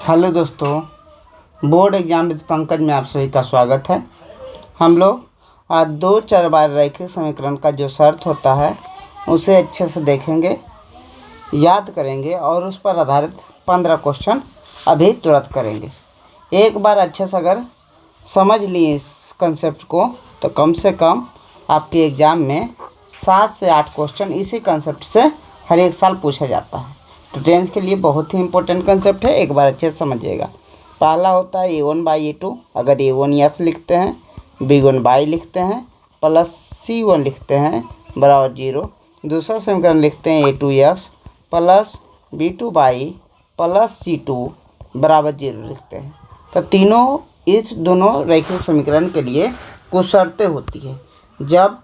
Hello दोस्तों, board exam with Pankaj में आप सभी का स्वागत है। हम लोग आज दो चरबार रैखिक समीकरण का जो शर्त होता है उसे अच्छे से देखेंगे, याद करेंगे और उस पर आधारित 15 क्वेश्चन अभी तुरंत करेंगे। एक बार अच्छे से अगर समझ लिए इस कंसेप्ट को तो कम से कम आपके एग्ज़ाम में 7 से 8 क्वेश्चन इसी कंसेप्ट से हर एक साल पूछा जाता है। तो 10th के लिए बहुत ही इंपॉर्टेंट कंसेप्ट है, एक बार अच्छे से समझिएगा। पहला होता है a1/a2। अगर a1 यस लिखते हैं, b1 बाई लिखते हैं, प्लस c1 लिखते हैं बराबर 0। दूसरा समीकरण लिखते हैं a2x plus b2 by plus c2 बराबर 0 लिखते हैं। तो तीनों इस दोनों रैखिक समीकरण के लिए कुछ शर्तें होती है। जब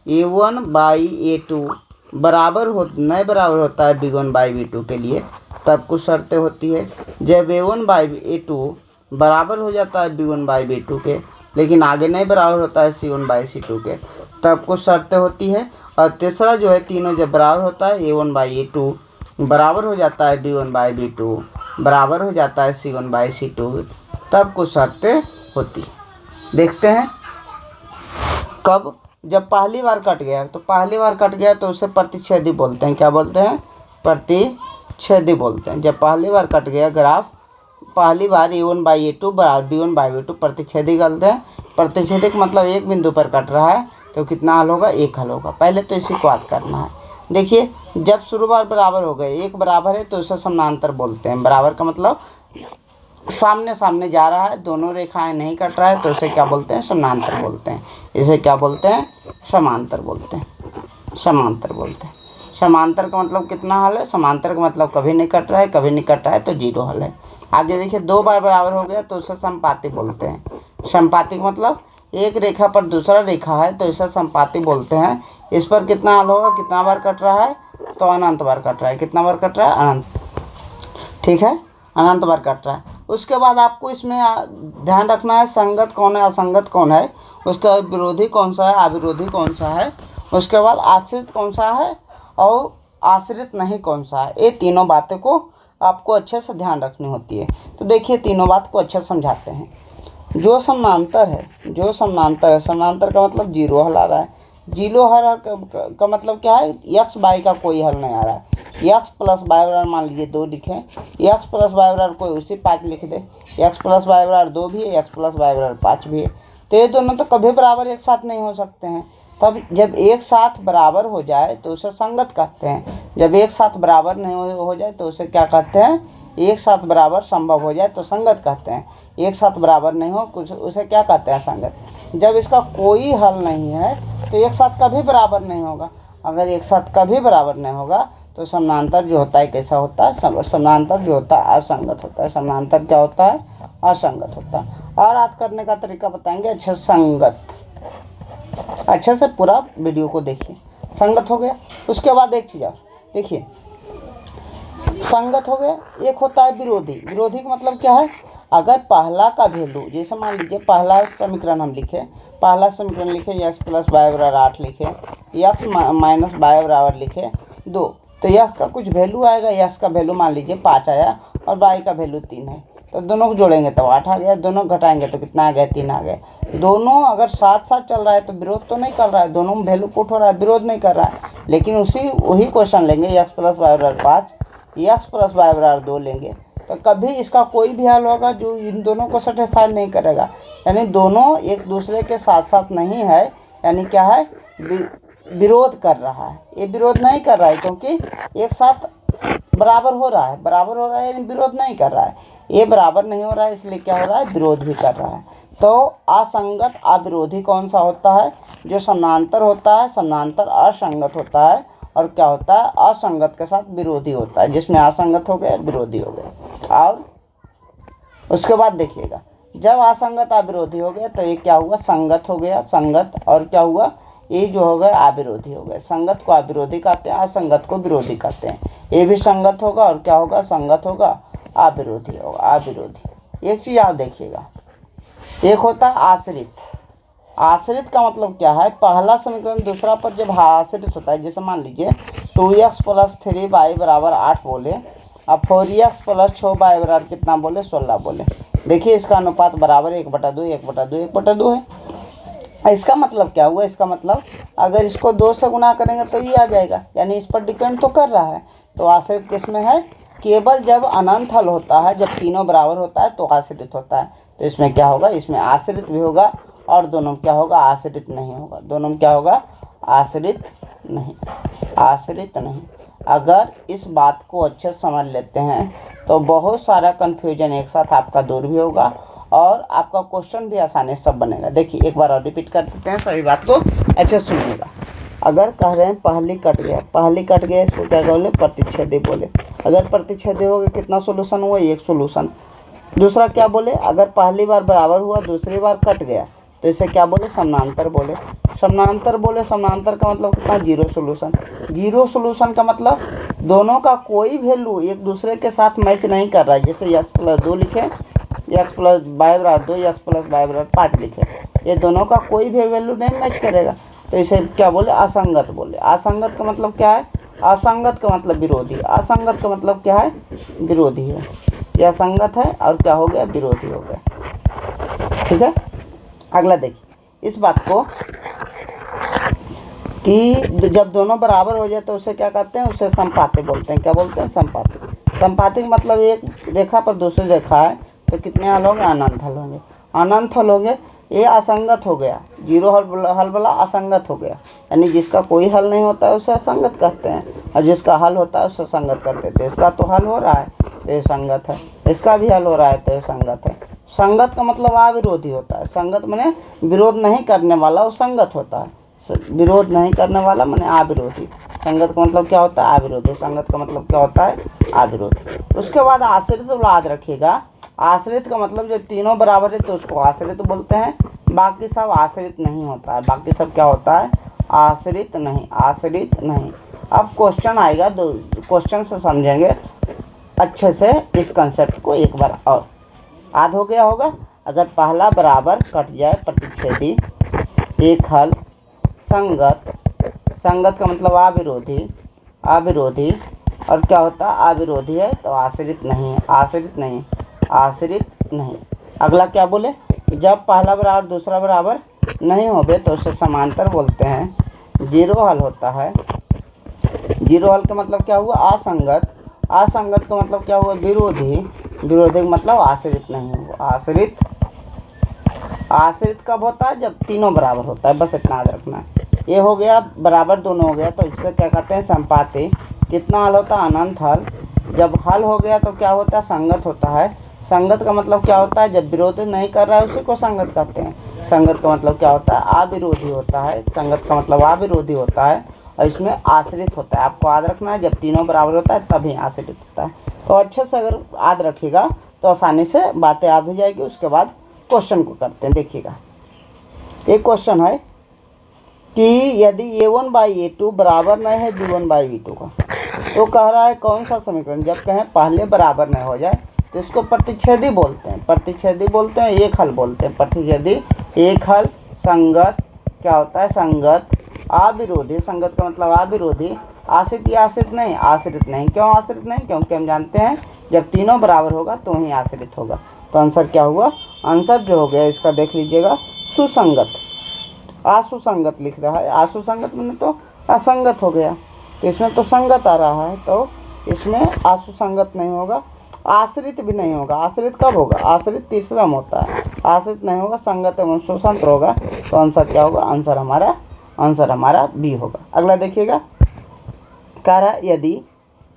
a1/a2 नहीं बराबर होता है b1/b2 के लिए, तब कुछ शर्तें होती है। जब a1/a2 बराबर हो जाता है b1/b2 के, लेकिन आगे नहीं बराबर होता है c1/c2 के, तब कुछ शर्तें होती है। और तीसरा जो है, तीनों जब बराबर होता है a1/a2 बराबर हो जाता है b1/b2 बराबर हो जाता है c1/c2, तब कुछ शर्तें होती है। देखते हैं कब। जब पहली बार कट गया तो उसे प्रतिच्छेदी बोलते हैं। क्या बोलते हैं? प्रतिच्छेदी बोलते हैं। जब पहली बार कट गया ग्राफ, पहली बार a1/a2 बराबर b1/b2 प्रतिच्छेदी करते हैं। प्रतिच्छेदी का मतलब एक बिंदु पर कट रहा है तो कितना हल होगा? एक हल होगा। पहले तो इसी को याद करना है। देखिए, जब शुरुआत बराबर हो गए, एक बराबर है तो उसे समानांतर बोलते हैं। बराबर का मतलब सामने सामने जा रहा है, दोनों रेखाएं नहीं कट रहा है तो उसे क्या बोलते हैं? समानांतर बोलते हैं। इसे क्या बोलते हैं? समांतर बोलते हैं। समांतर का मतलब कितना हल है? समांतर का मतलब कभी नहीं कट रहा है तो 0 हल है। आगे देखिए, 2 बार बराबर हो गया तो उसे समपाती बोलते हैं। समपाती का मतलब एक रेखा पर दूसरा रेखा है तो इसे समपाती बोलते हैं। इस पर कितना हल होगा? कितना बार कट रहा है? तो अनंत बार कट रहा है। कितना बार कट रहा है? अनंत। ठीक है, अनंत बार कट रहा है। उसके बाद आपको इसमें ध्यान रखना है संगत कौन है, असंगत कौन है, उसका विरोधी कौन सा है, अविरोधी कौन सा है, उसके बाद आश्रित कौन सा है और आश्रित नहीं कौन सा है। ये तीनों बातें को आपको अच्छे से ध्यान रखनी होती है। तो देखिए, तीनों बात को अच्छे से समझाते हैं। जो समानांतर है, समानांतर का मतलब 0 हल आ रहा है। 0 हल का मतलब क्या है? x बाई का कोई हल नहीं आ रहा है। x प्लस वाई बराबर मान लीजिए 2 लिखें, x प्लस वाई बराबर कोई उसी 5 लिख दे। x प्लस वाई बराबर 2 भी है, x प्लस वाई बराबर 5 भी है। तो ये दोनों तो कभी बराबर एक साथ नहीं हो सकते हैं। तब जब एक साथ बराबर हो जाए तो उसे संगत कहते हैं। जब एक साथ बराबर नहीं हो जाए तो उसे क्या कहते हैं? एक साथ बराबर संभव हो जाए तो संगत कहते हैं। एक साथ बराबर नहीं हो कुछ, उसे क्या कहते हैं? संगत। जब इसका कोई हल नहीं है तो एक साथ कभी बराबर नहीं होगा। अगर एक साथ कभी बराबर नहीं होगा तो समानांतर जो होता है कैसा होता है? समानांतर जो होता है असंगत होता है। समानांतर क्या होता है? असंगत होता है। और याद करने का तरीका बताएंगे। अच्छा, संगत, अच्छे से पूरा वीडियो को देखिए। संगत हो गया। उसके बाद एक चीज़ और देखिए, संगत हो गया। एक होता है विरोधी। विरोधी का मतलब क्या है? अगर पहला का वैल्यू, जैसे मान लीजिए पहला समीकरण हम लिखे, x प्लस वाई बराबर 8 लिखे, x माइनस वाई बराबर लिखे 2, तो x का कुछ वैल्यू आएगा। x का वैल्यू मान लीजिए 5 आया और y का वैल्यू 3 है, तो दोनों को जोड़ेंगे तो 8 आ गया, दोनों घटाएंगे तो कितना आ गया? 3 आ गया। दोनों अगर साथ साथ चल रहा है तो विरोध तो नहीं कर रहा है, दोनों में वैल्यू पुट हो रहा है, विरोध नहीं कर रहा है। लेकिन वही क्वेश्चन लेंगे, x प्लस वाई बराबर 5, x प्लस वाई बराबर 2 लेंगे, तो कभी इसका कोई भी हल होगा जो इन दोनों को सेटिस्फाई नहीं करेगा। यानी दोनों एक दूसरे के साथ साथ नहीं है, यानी क्या है? विरोध कर रहा है। ये विरोध नहीं कर रहा है क्योंकि एक साथ बराबर हो रहा है यानी विरोध नहीं कर रहा है। ये बराबर नहीं हो रहा है इसलिए क्या हो रहा है? विरोध भी कर रहा है। तो असंगत अविरोधी कौन सा होता है? जो समानांतर होता है। समानांतर असंगत होता है और क्या होता है? असंगत के साथ विरोधी होता है, जिसमें असंगत हो गए विरोधी हो गए। और उसके बाद देखिएगा, जब असंगत अविरोधी हो गया तो ये क्या हुआ? संगत हो गया। संगत और क्या हुआ? ये जो हो गए अविरोधी हो गए। संगत को अविरोधी कहते हैं, असंगत को विरोधी कहते हैं। ये भी संगत होगा और क्या होगा? संगत होगा, अविरोधी होगा। अविरोधी। एक चीज़ आप देखिएगा, एक होता है आश्रित। आश्रित का मतलब क्या है? पहला समीकरण दूसरा पर जब आश्रित होता है, जैसे मान लीजिए 2x प्लस 3y बराबर 8 बोले अब 4x प्लस 6y बराबर कितना बोले 16 बोले। देखिए इसका अनुपात बराबर 1/2 1/2 1/2 है। इसका मतलब क्या हुआ, इसका मतलब अगर इसको 2 से गुना करेंगे तो ये आ जाएगा, यानी इस पर डिपेंड तो कर रहा है। तो आश्रित किस में है, केवल जब अनंत हल होता है, जब तीनों बराबर होता है तो आश्रित होता है। तो इसमें क्या होगा, इसमें आश्रित भी होगा और दोनों में क्या होगा, आश्रित नहीं होगा। दोनों में क्या होगा, आश्रित नहीं, आश्रित नहीं। अगर इस बात को अच्छे से समझ लेते हैं तो बहुत सारा कन्फ्यूजन एक साथ आपका दूर भी होगा और आपका क्वेश्चन भी आसानी से सब बनेगा। देखिए एक बार और रिपीट कर देते हैं, सभी बात को अच्छे से सुनिएगा। अगर कह रहे हैं पहली कट गया, पहली कट गया, इसको क्या बोले, प्रतिच्छेदी बोले। अगर प्रतिच्छेदी हो गया कितना सोल्यूशन हुआ, एक सोल्यूशन। दूसरा क्या बोले, अगर पहली बार बराबर हुआ दूसरी बार कट गया तो इसे क्या बोले, समानांतर बोले। समानांतर बोले, समानांतर का मतलब कितना, जीरो सोल्यूशन। जीरो सोल्यूशन का मतलब दोनों का कोई वैल्यू एक दूसरे के साथ मैच नहीं कर रहा है। जैसे x+2 लिखे, x प्लस वाई बराबर 2, x प्लस वाई बराबर 5 लिखे, ये दोनों का कोई भी वैल्यू नहीं मैच करेगा तो इसे क्या बोले, असंगत बोले। असंगत का मतलब क्या है, असंगत का मतलब विरोधी। असंगत का मतलब क्या है, विरोधी है। ये असंगत है और क्या हो गया, विरोधी हो गया। ठीक है, अगला देखिए इस बात को कि जब दोनों बराबर हो जाए तो उसे क्या कहते हैं, उसे संपाती बोलते हैं। क्या बोलते हैं, संपाती। संपाती का मतलब एक रेखा पर दूसरी रेखा है तो कितने हल होंगे, अनंत हल होंगे। अनंत हल होंगे। ये असंगत हो गया, जीरो हल वाला असंगत हो गया, यानी जिसका कोई हल नहीं होता है उसे असंगत कहते हैं और जिसका हल होता है उसे संगत कहते हैं। तो इसका तो हल हो रहा है तो ये संगत है, इसका भी हल हो रहा है तो ये संगत है। संगत का मतलब अविरोधी होता है। संगत माने विरोध नहीं करने वाला, वो संगत होता है। विरोध नहीं करने वाला माने अविरोधी। संगत का मतलब क्या होता है, अविरोधी। संगत का मतलब क्या होता है, अविरोधी। उसके बाद आश्रित याद रखिएगा। आश्रित का मतलब जब तीनों बराबर है तो उसको आश्रित बोलते हैं, बाकी सब आश्रित नहीं होता है। बाकी सब क्या होता है, आश्रित नहीं, आश्रित नहीं। अब क्वेश्चन आएगा, दो क्वेश्चन से समझेंगे अच्छे से इस कंसेप्ट को एक बार और। याद हो गया होगा, अगर पहला बराबर कट जाए प्रतिच्छेदी, एक हल, संगत। संगत का मतलब अविरोधी, अविरोधी और क्या होता है, अविरोधी है तो आश्रित नहीं है, आश्रित नहीं, आश्रित नहीं। अगला क्या बोले, जब पहला बराबर दूसरा बराबर नहीं होवे तो उसे समांतर बोलते हैं। जीरो हल होता है। जीरो हल का मतलब क्या हुआ, असंगत। असंगत का मतलब क्या हुआ, विरोधी। विरोधी का मतलब आश्रित नहीं हुआ, आश्रित। आश्रित कब होता है, जब तीनों बराबर होता है, बस इतना याद रखना है। ये हो गया बराबर दोनों हो गया तो इसे क्या कहते हैं, संपाती। कितना हल होता है, अनंत हल। जब हल हो गया तो क्या होता है, संगत होता है। संगत का मतलब क्या होता है, जब विरोध नहीं कर रहा है उसी को संगत कहते हैं। संगत का मतलब क्या होता है, अविरोधी होता है। संगत का मतलब अविरोधी होता है और इसमें आश्रित होता है। आपको याद रखना है, जब तीनों बराबर होता है तभी आश्रित होता है। तो अच्छे से अगर याद रखिएगा तो आसानी से बातें याद हो जाएगी। उसके बाद क्वेश्चन को करते हैं। देखिएगा एक क्वेश्चन है कि यदि a1/a2 बराबर नहीं है b1/b2 का, तो कह रहा है कौन सा समीकरण, जब कहें पहले बराबर नहीं हो जाए तो इसको प्रतिच्छेदी बोलते हैं। प्रतिच्छेदी बोलते हैं, एक हल बोलते हैं। प्रतिच्छेदी, एक हल, संगत। क्या होता है, संगत। अविरोधी, संगत का मतलब अविरोधी। आश्रित या आश्रित नहीं, आश्रित नहीं। क्यों आश्रित नहीं, क्योंकि हम जानते हैं जब तीनों बराबर होगा तो ही आश्रित होगा। तो आंसर क्या हुआ, आंसर जो हो गया इसका देख लीजिएगा, सुसंगत। असुसंगत लिख रहा है, असुसंगत मैंने तो असंगत हो गया, तो इसमें तो संगत आ रहा है तो इसमें असुसंगत नहीं होगा, आश्रित भी नहीं होगा। आश्रित कब होगा, आश्रित तीसरा में होता है। आश्रित नहीं होगा, संगत एवं स्वतंत्र होगा। तो आंसर क्या होगा, आंसर हमारा बी होगा। अगला देखिएगा, कह रहा है यदि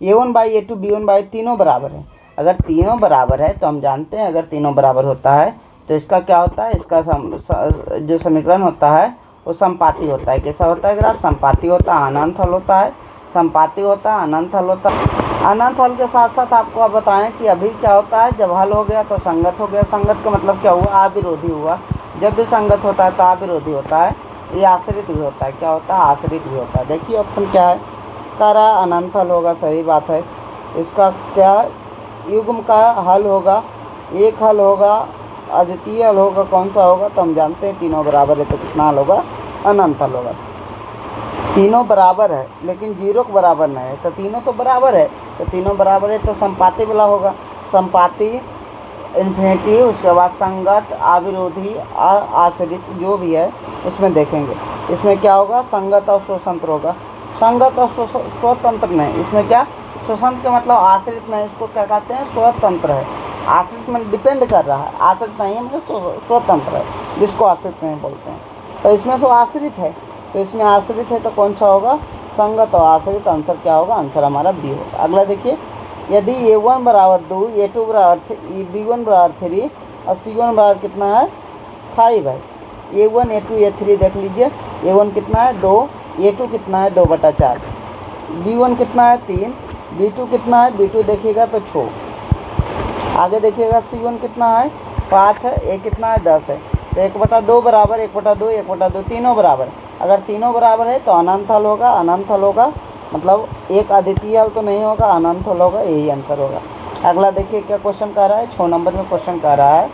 a1/a2 b1/, तीनों बराबर है। अगर तीनों बराबर है तो हम जानते हैं अगर तीनों बराबर होता है तो इसका क्या होता है, इसका जो समीकरण होता है वो संपाती होता है। कैसा होता है ग्राफ, संपाती होता है, अनंत हल होता है। संपाती होता है, अनंत हल होता है। अनंत हल के साथ साथ आपको अब बताएं कि अभी क्या होता है, जब हल हो गया तो संगत हो गया। संगत का मतलब क्या हुआ, अविरोधी हुआ। जब भी संगत होता है तो अविरोधी होता है। ये आश्रित भी होता है, क्या होता है, आश्रित भी होता है। देखिए ऑप्शन क्या है, कह रहा है अनंत हल होगा, सही बात है। इसका क्या युग्म का हल होगा, एक हल होगा, अद्वितीय हल होगा। कौन सा होगा, तो हम जानते हैं तीनों बराबर है तो कितना हल होगा, अनंत हल होगा। तीनों बराबर है लेकिन जीरो के बराबर नहीं है, तो तीनों तो बराबर है तो तीनों बराबर है तो संपाती वाला होगा। संपाती, इन्फिनिटी, उसके बाद संगत, अविरोधी, आश्रित जो भी है उसमें देखेंगे। इसमें क्या होगा, संगत और स्वतंत्र होगा। संगत और स्वतंत्र नहीं, इसमें क्या, स्वतंत्र का मतलब आश्रित नहीं, इसको क्या कहते हैं, स्वतंत्र है। आश्रित में डिपेंड कर रहा है, आश्रित नहीं है मतलब स्वतंत्र है, जिसको आश्रित नहीं बोलते हैं। तो इसमें तो आश्रित है, तो इसमें आश्रित है तो कौन सा होगा, संगत और आश्रित। आंसर क्या होगा, आंसर हमारा बी होगा। अगला देखिए, यदि A1 बराबर 2, A2 बराबर 3, B1 बराबर 3 और C1 बराबर कितना है, 5 है। A1 A2 A3 देख लीजिए, A1 कितना है 2, A2 कितना है 2/4, B1 कितना है 3, B2 कितना है, B2 देखिएगा तो 6। आगे देखिएगा C1 कितना है 5 है, A कितना है 10 है। तो 1/2 बराबर 1/2 1/2 तीनों बराबर। अगर तीनों बराबर है तो अनंत हल होगा। अनंत हल होगा मतलब एक अद्वितीय हल तो नहीं होगा, अनंत हल होगा, यही आंसर होगा। अगला देखिए क्या क्वेश्चन कह रहा है, 6 नंबर में क्वेश्चन कह रहा है।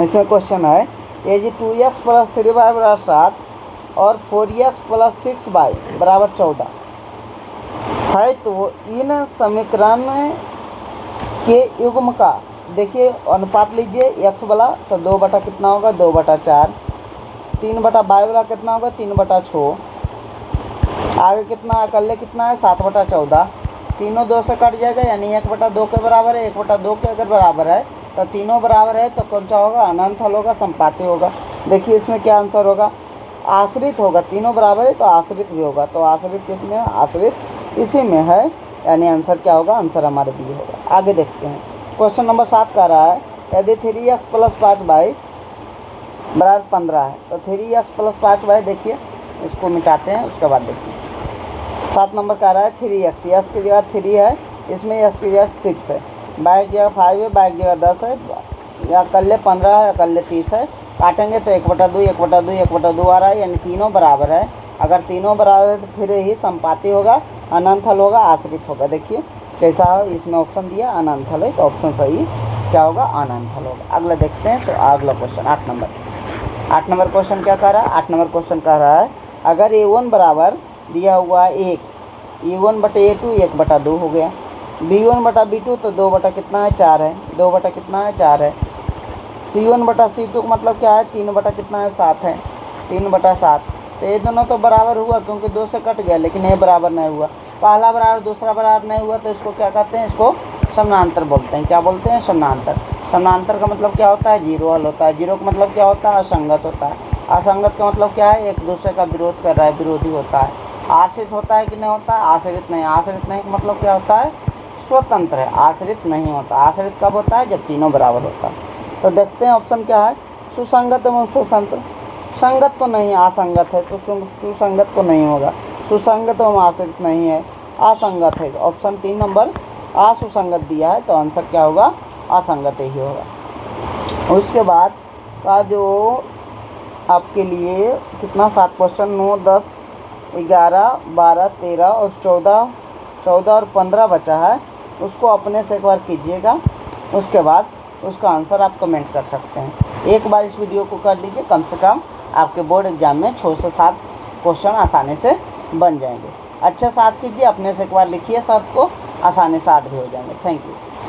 इसमें क्वेश्चन है, ये जी 2x + 3y = 7 और 4x + 6y = 14 है, तो इन समीकरण के युग्म का देखिए अनुपात लीजिए। x वाला तो 2 बटा कितना होगा, 2/4। 3/y वाला कितना होगा, 3/6। आगे कितना, अकेले कितना है 7/14। तीनों 2 से कट जाएगा, यानी 1/2 के बराबर है। 1/2 के अगर बराबर है तो तीनों बराबर है तो कौन सा होगा, अनंत हल होगा, संपाती होगा। देखिए इसमें क्या आंसर होगा, आश्रित होगा। तीनों बराबर है तो आश्रित भी होगा, तो आश्रित किसमें, आश्रित इसी में है, यानी आंसर क्या होगा, आंसर हमारे बी होगा। आगे देखते हैं, क्वेश्चन नंबर 7 कह रहा है, यदि 3x + 5y = 15 है, तो 3x + 5y देखिए, इसको मिटाते हैं, उसके बाद देखिए 7 नंबर कह रहा है 3x, यस की जगह 3 है, इसमें यस की जगह 6 है, बाई की जगह 5 है, बाई की जगह 10 है, या अकेले 15 है, अकेले 30 है। काटेंगे तो 1/2 1/2 1/2 आ रहा है, यानी तीनों बराबर है। अगर तीनों बराबर है तो फिर ही संपाती होगा, अनंत हल होगा, आश्रित होगा। देखिए कैसा है, इसमें ऑप्शन दिया अनंत हल है, तो ऑप्शन सही क्या होगा, अनंत हल होगा। अगला देखते हैं, अगला क्वेश्चन 8 नंबर क्वेश्चन क्या कह रहा है, 8 नंबर क्वेश्चन कह रहा है, अगर A1 बराबर दिया हुआ है 1, A1/A2 1/2 हो गया, B1/B2 तो 2 बटा कितना है 4 है, 2 बटा कितना है 4 है। C1/C2 का मतलब क्या है, 3 बटा कितना है 7 है, 3/7। तो ये दोनों तो बराबर हुआ क्योंकि 2 से कट गया, लेकिन ये बराबर नहीं हुआ। पहला बराबर दूसरा बराबर नहीं हुआ तो इसको क्या कहते हैं, इसको समानांतर बोलते हैं। क्या बोलते हैं, समानांतर। समानांतर का मतलब क्या होता है, जीरो हल होता है। जीरो का मतलब क्या होता है, असंगत होता है। असंगत का मतलब क्या है, एक दूसरे का विरोध कर रहा है, विरोधी होता है। आश्रित होता है कि नहीं होता है, आश्रित नहीं। आश्रित नहीं का मतलब क्या होता है, स्वतंत्र है, आश्रित नहीं होता। आश्रित कब होता है, जब तीनों बराबर होता है। तो देखते हैं ऑप्शन क्या है, सुसंगत एवं स्वतंत्र। संगत तो नहीं, असंगत है, तो सुसंगत तो नहीं होगा। सुसंगत एवं आश्रित नहीं है, असंगत है। ऑप्शन 3 नंबर असुसंगत दिया है, तो आंसर क्या होगा, असंगत ही होगा। उसके बाद का जो आपके लिए कितना 7 क्वेश्चन, 9 10 11 12 13 और 14 और 15 बचा है, उसको अपने से एक बार कीजिएगा। उसके बाद उसका आंसर आप कमेंट कर सकते हैं। एक बार इस वीडियो को कर लीजिए, कम से कम आपके बोर्ड एग्जाम में 6 से 7 क्वेश्चन आसानी से बन जाएंगे। अच्छे से याद कीजिए, अपने से एक बार लिखिए शर्त को, आसानी से याद भी हो जाएंगे। Thank you.